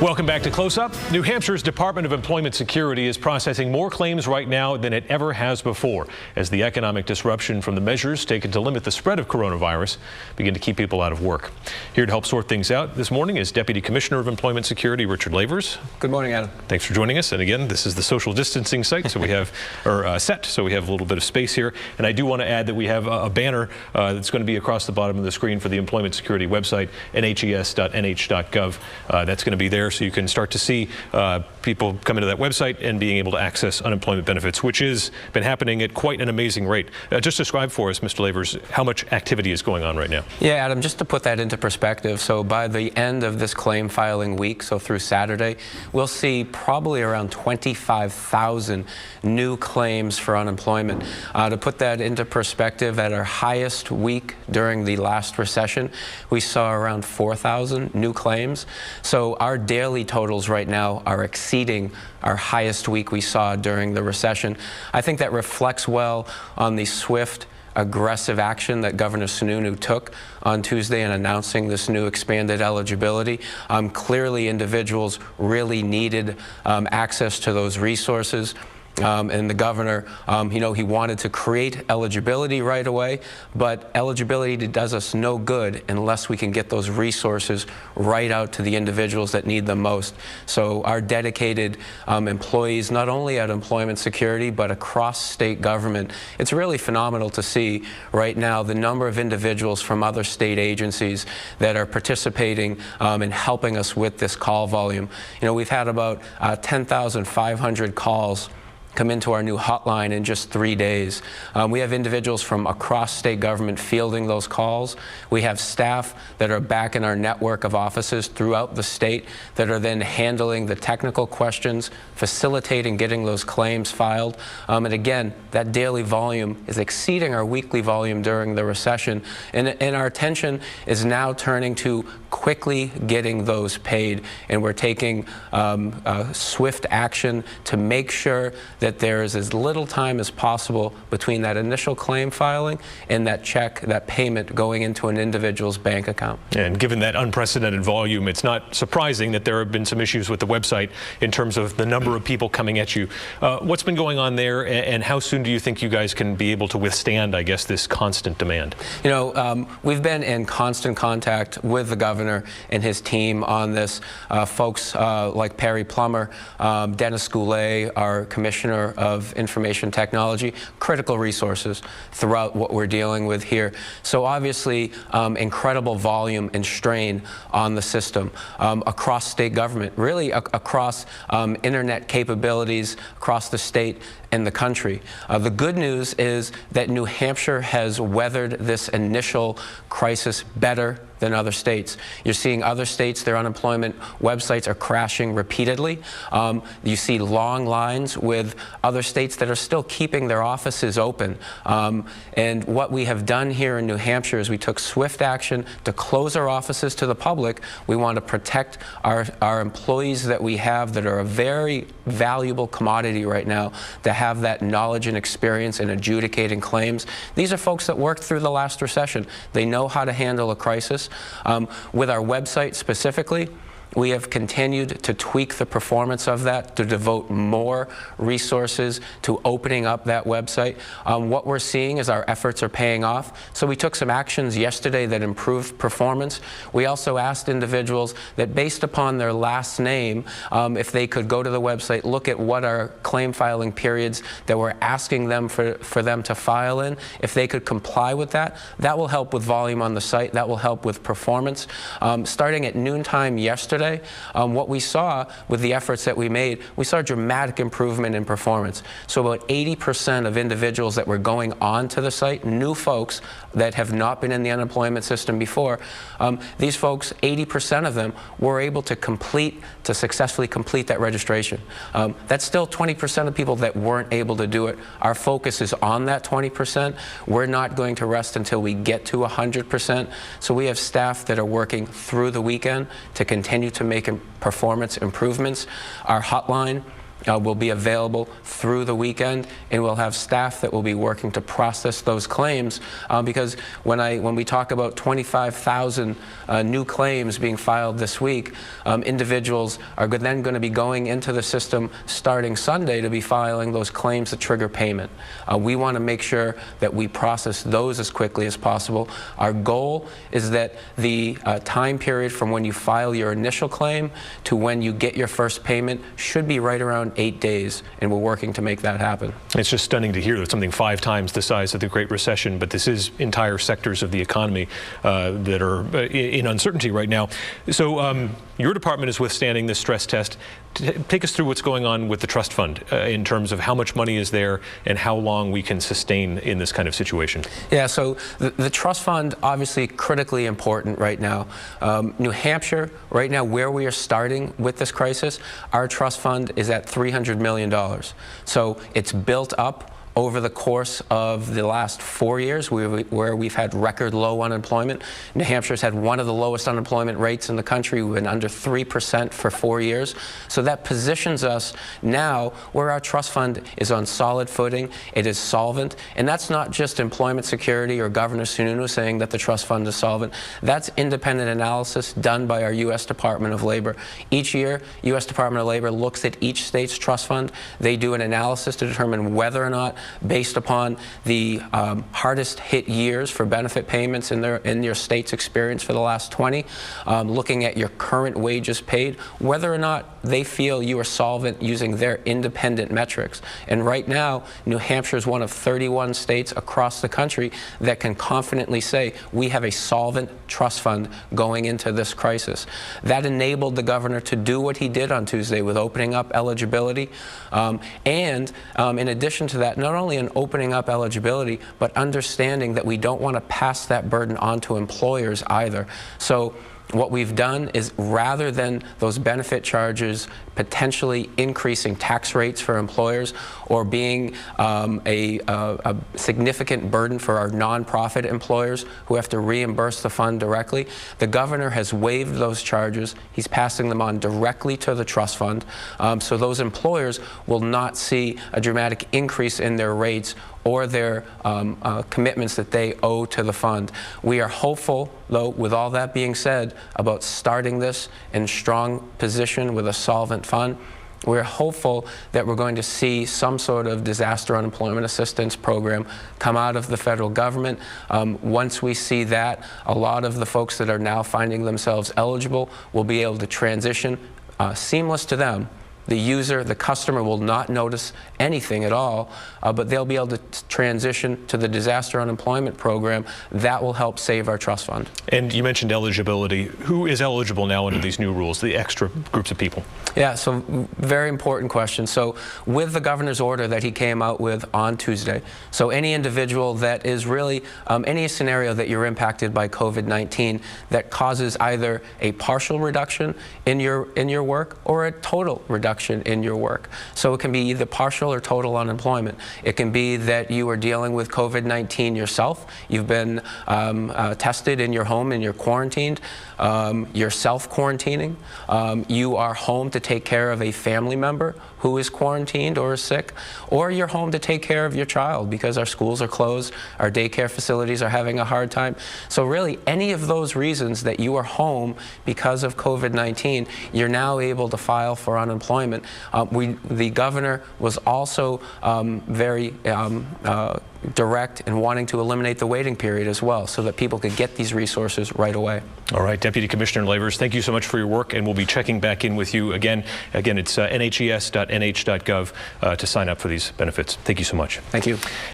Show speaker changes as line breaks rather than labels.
Welcome back to Close Up. New Hampshire's Department of Employment Security is processing more claims right now than it ever has before, as the economic disruption from the measures taken to limit the spread of coronavirus begin to keep people out of work. Here to help sort things out this morning is Deputy Commissioner of Employment Security Richard Lavers.
Good morning, Adam.
Thanks for joining us. And again, this is the social distancing site, so we have set, so we have a little bit of space here. And I do want to add that we have a banner that's going to be across the bottom of the screen for the Employment Security website, nhes.nh.gov. That's going to be there, so you can start to see people come into that website and being able to access unemployment benefits, which has been happening at quite an amazing rate. Just describe for us, Mr. Lavers, how much activity is going on right now.
Yeah, Adam, just to put that into perspective, so by the end of this claim filing week, so through Saturday, we'll see probably around 25,000 new claims for unemployment. To put that into perspective, at our highest week during the last recession, we saw around 4,000 new claims. So our daily totals right now are exceeding our highest week we saw during the recession. I think that reflects well on the swift, aggressive action that Governor Sununu took on Tuesday in announcing this new expanded eligibility. Clearly, individuals really needed access to those resources. And the governor, he wanted to create eligibility right away, but eligibility does us no good unless we can get those resources right out to the individuals that need them most. So our dedicated employees, not only at Employment Security, but across state government, it's really phenomenal to see right now the number of individuals from other state agencies that are participating in helping us with this call volume. We've had about 10,500 calls come into our new hotline in just 3 days. We have individuals from across state government fielding those calls. We have staff that are back in our network of offices throughout the state that are then handling the technical questions, facilitating getting those claims filed. And again, that daily volume is exceeding our weekly volume during the recession. And our attention is now turning to quickly getting those paid. And we're taking swift action to make sure that there is as little time as possible between that initial claim filing and that check, that payment going into an individual's bank account.
And given that unprecedented volume, it's not surprising that there have been some issues with the website in terms of the number of people coming at you. What's been going on there, and how soon do you think you guys can be able to withstand, I guess, this constant demand?
We've been in constant contact with the governor and his team on this. Folks like Perry Plummer, Dennis Goulet, our commissioner of information technology, critical resources throughout what we're dealing with here. So obviously, incredible volume and strain on the system across state government, really across internet capabilities across the state and the country. The good news is that New Hampshire has weathered this initial crisis better than other states. You're seeing other states, their unemployment websites are crashing repeatedly. You see long lines with other states that are still keeping their offices open. And what we have done here in New Hampshire is we took swift action to close our offices to the public. We want to protect our employees that we have that are a very valuable commodity right now to have that knowledge and experience in adjudicating claims. These are folks that worked through the last recession. They know how to handle a crisis. With our website specifically, we have continued to tweak the performance of that, to devote more resources to opening up that website. What we're seeing is our efforts are paying off. So we took some actions yesterday that improved performance. We also asked individuals that based upon their last name, if they could go to the website, look at what our claim filing periods that we're asking them for them to file in. If they could comply with that, that will help with volume on the site. That will help with performance. Starting at noontime yesterday, what we saw with the efforts that we made, we saw a dramatic improvement in performance. So about 80% of individuals that were going on to the site, new folks that have not been in the unemployment system before, these folks, 80% of them were able to successfully complete that registration. That's still 20% of people that weren't able to do it. Our focus is on that 20%. We're not going to rest until we get to 100%. So we have staff that are working through the weekend to continue to make performance improvements. Our hotline will be available through the weekend, and we'll have staff that will be working to process those claims, because when we talk about 25,000 new claims being filed this week, individuals are then going to be going into the system starting Sunday to be filing those claims that trigger payment. We want to make sure that we process those as quickly as possible. Our goal is that the time period from when you file your initial claim to when you get your first payment should be right around 8 days, and we're working to make that happen.
It's just stunning to hear that something 5 times the size of the Great Recession, but this is entire sectors of the economy that are in uncertainty right now. So your department is withstanding this stress test. Take us through what's going on with the trust fund in terms of how much money is there and how long we can sustain in this kind of situation.
Yeah, so the trust fund, obviously critically important right now. New Hampshire, right now where we are starting with this crisis, our trust fund is at $300 million. So it's built up over the course of the last 4 years, where we've had record low unemployment. New Hampshire's had one of the lowest unemployment rates in the country. We've been under 3% for 4 years. So that positions us now where our trust fund is on solid footing. It is solvent. And that's not just employment security or Governor Sununu saying that the trust fund is solvent. That's independent analysis done by our U.S. Department of Labor. Each year, U.S. Department of Labor looks at each state's trust fund. They do an analysis to determine whether or not, based upon the hardest hit years for benefit payments in your state's experience for the last 20, looking at your current wages paid, whether or not they feel you are solvent using their independent metrics. And right now, New Hampshire is one of 31 states across the country that can confidently say we have a solvent trust fund going into this crisis. That enabled the governor to do what he did on Tuesday with opening up eligibility, and in addition to that, not only in opening up eligibility, but understanding that we don't want to pass that burden on to employers either. So what we've done is, rather than those benefit charges potentially increasing tax rates for employers or being a significant burden for our nonprofit employers who have to reimburse the fund directly, the governor has waived those charges. He's passing them on directly to the trust fund, so those employers will not see a dramatic increase in their rates or their commitments that they owe to the fund. We are hopeful, though, with all that being said, about starting this in strong position with a solvent fund. We're hopeful that we're going to see some sort of disaster unemployment assistance program come out of the federal government. Once we see that, a lot of the folks that are now finding themselves eligible will be able to transition seamless to them. The user, the customer, will not notice anything at all, but they'll be able to transition to the disaster unemployment program. That will help save our trust fund.
And you mentioned eligibility. Who is eligible now under these new rules, the extra groups of people?
Yeah, so very important question. So with the governor's order that he came out with on Tuesday, so any individual that is really, any scenario that you're impacted by COVID-19 that causes either a partial reduction in your work or a total reduction in your work. So it can be either partial or total unemployment. It can be that you are dealing with COVID-19 yourself. You've been tested in your home and you're quarantined. You're self-quarantining. You are home to take care of a family member who is quarantined or is sick, or you're home to take care of your child because our schools are closed, our daycare facilities are having a hard time. So really, any of those reasons that you are home because of COVID-19, you're now able to file for unemployment. The governor was also very direct in wanting to eliminate the waiting period as well, so that people could get these resources right away.
All right, Deputy Commissioner Lavers, thank you so much for your work, and we'll be checking back in with you again. Again, it's nhes.nh.gov to sign up for these benefits. Thank you so much.
Thank you.